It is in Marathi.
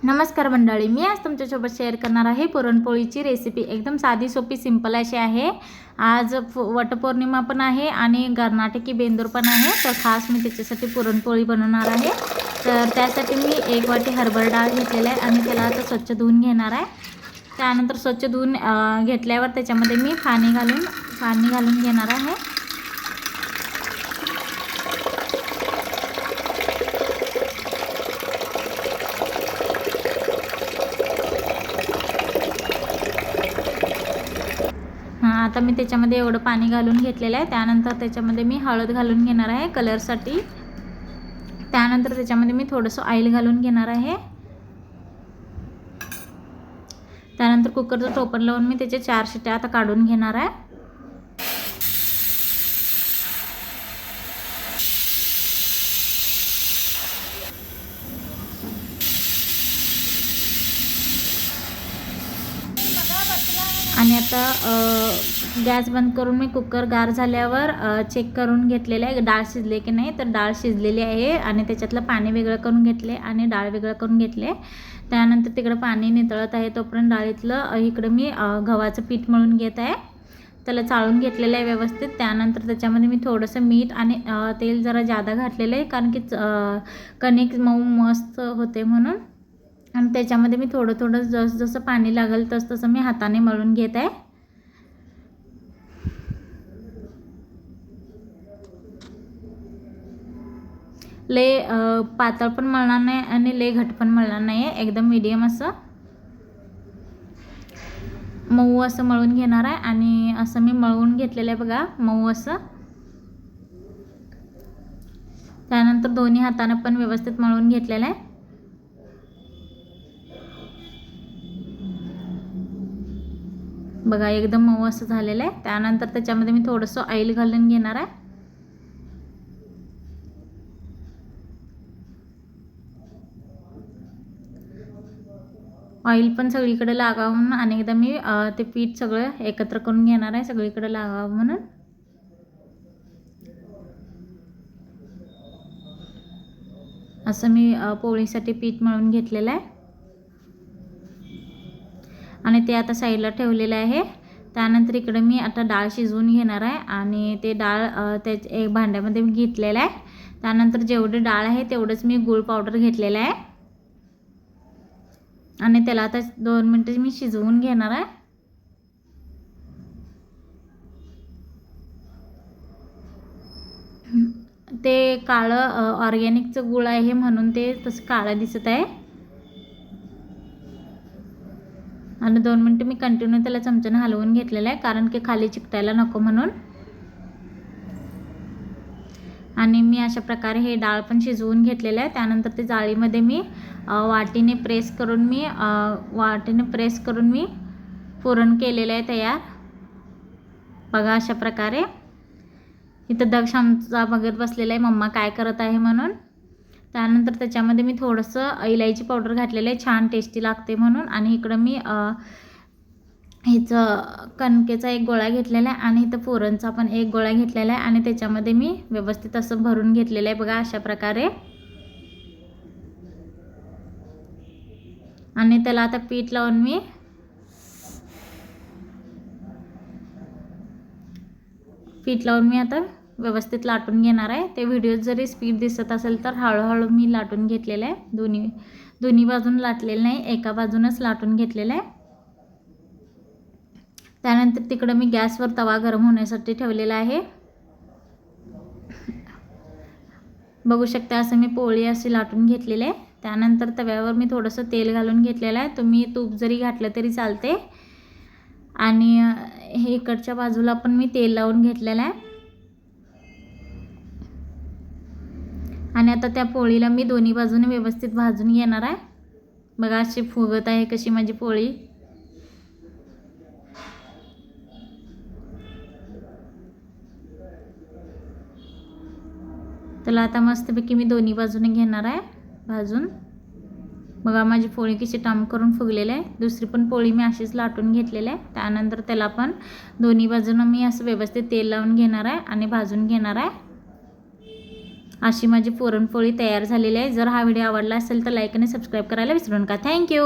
नमस्कार मंडळी, मी आज तुमच्यासोबत शेअर करणार आहे पुरणपोळीची रेसिपी। एकदम साधी सोपी सिंपल अशी आहे। आज वटपौर्णिमा पण आहे आणि कर्नाटकी बेंदूर पण आहे, तर खास मी त्याच्यासाठी पुरणपोळी बनवणार आहे। तर त्यासाठी मी 1 वाटी हरभरा डाळ घेतलेली आहे आणि त्याला आता स्वच्छ धुवून घेणार आहे। त्यानंतर स्वच्छ धुवून घेतल्यावर त्याच्यामध्ये मी पाणी घालून घेणार आहे। आता मी त्याच्यामध्ये एवढं पाणी घालून घेतलेलं आहे। त्यानंतर त्याच्यामध्ये मी हळद घालून घेणार आहे कलरसाठी। त्यानंतर त्याच्यामध्ये मी थोडंसं ऑइल घालून घेणार आहे। त्यानंतर कुकरचं टोपण लावून मी त्याचे 4 शिट्ट्या आता काढून घेणार आहे। आणि आता गॅस बंद करून मी कुकर गार झाल्यावर चेक करून घेतलेलं आहे डाळ शिजले की नाही। तर डाळ शिजलेली आहे आणि त्याच्यातलं पाणी वेगळं करून घेतले आणि डाळ वेगळं करून घेतले। त्यानंतर तिकडं पाणी नितळत आहे तोपर्यंत डाळीतलं इकडं मी गव्हाचं पीठ मळून घेत आहे। त्याला चाळून घेतलेलं आहे व्यवस्थित। त्यानंतर त्याच्यामध्ये मी थोडंसं मीठ आणि तेल जरा जादा घातलेलं आहे, कारण की कणिक मऊ मस्त होते म्हणून। आणि त्याच्यामध्ये मी थोडं जसं पाणी लागेल तसं मी हाताने मळून घेत आहे। लय पातळ पण मळणार नाही आणि लय घट पण मळणार नाही आहे, एकदम मीडियम असं मऊ असं मळून घेणार आहे। आणि असं मी मळून घेतलेलं आहे बघा, मऊ असं। त्यानंतर दोन्ही हाताने पण व्यवस्थित मळून घेतलेलं आहे बघा, एकदम मऊ असं झालेलं आहे। त्यानंतर त्याच्यामध्ये मी थोडंसं ऑइल घालून घेणार आहे। ऑइल पण सगळीकडे लागावून आणि एकदा मी ते पीठ सगळं एकत्र करून घेणार आहे, सगळीकडे लागावं म्हणून। असं मी पोळीसाठी पीठ मळून घेतलेलं आहे आणि ते आता साईडला ठेवलेलं आहे। त्यानंतर इकडे मी आता डाळ शिजवून घेणार आहे आणि ते डाळ एक भांड्यामध्ये मी घेतलेलं आहे। त्यानंतर जेवढी डाळ आहे तेवढंच मी गूळ पावडर घेतलेलं आहे आणि त्याला आता 2 मिनिटे मी शिजवून घेणार आहे। ते काळं ऑर्गॅनिकचं गूळ आहे म्हणून ते तसं काळं दिसत आहे। आणि 2 मिनिटं मी कंटिन्यू त्याला चमच्याने हलवून घेतलेलं आहे, कारण की खाली चिकटायला नको म्हणून। आणि मी अशा प्रकारे हे डाळ पण शिजवून घेतलेलं आहे। त्यानंतर ते जाळीमध्ये मी वाटीने प्रेस करून मी पुरण केलेलं आहे तयार बघा। अशा प्रकारे इथं दक्षांचा बघत बसलेला आहे मम्मा काय करत आहे म्हणून। त्यानंतर त्याच्यामध्ये मी थोडंसं इलायची पावडर घातलेलं आहे, छान टेस्टी लागते म्हणून। आणि इकडं मी कणकेचा एक गोळा घेतलेला आहे आणि इथं पुरणचा पण एक गोळा घेतलेला आहे आणि त्याच्यामध्ये मी व्यवस्थित असं भरून घेतलेलं आहे बघा, अशा प्रकारे। आणि त्याला आता पीठ लावून मी आता व्यवस्थित लाटून घेणार आहे। ते व्हिडिओत जरी स्पीड दिसत असेल तर हळूहळू मी लाटून घेतलेलं आहे, दोन्ही बाजून लाटलेलं नाही, एका बाजूनच लाटून घेतलेलं आहे। त्यानंतर तिकडं मी गॅसवर तवा गरम होण्यासाठी ठेवलेला आहे बघू शकता। असं मी पोळी अशी लाटून घेतलेली आहे। त्यानंतर तव्यावर मी थोडंसं तेल घालून घेतलेलं आहे, तुम्ही तूप जरी घातलं तरी चालते। आणि हे इकडच्या बाजूला पण मी तेल लावून घेतलेलं आहे आणि आता त्या पोळीला मी दोन्ही बाजूने व्यवस्थित भाजून घेणार आहे बघा। अशी फुगत आहे कशी माझी पोळी। त्याला आता मस्तपैकी मी दोन्ही बाजूने घेणार आहे भाजून बघा। माझी पोळी कशी टम करून फुगलेली आहे। दुसरी पण पोळी मी अशीच लाटून घेतलेली आहे। त्यानंतर त्याला पण दोन्ही बाजूने मी असं व्यवस्थित तेल लावून घेणार आहे आणि भाजून घेणार आहे। अशी माझी पुरणपोळी तयार झालेली आहे. जर हा व्हिडिओ आवडला असेल तर लाईक आणि सबस्क्राईब करायला विसरू नका. थँक्यू.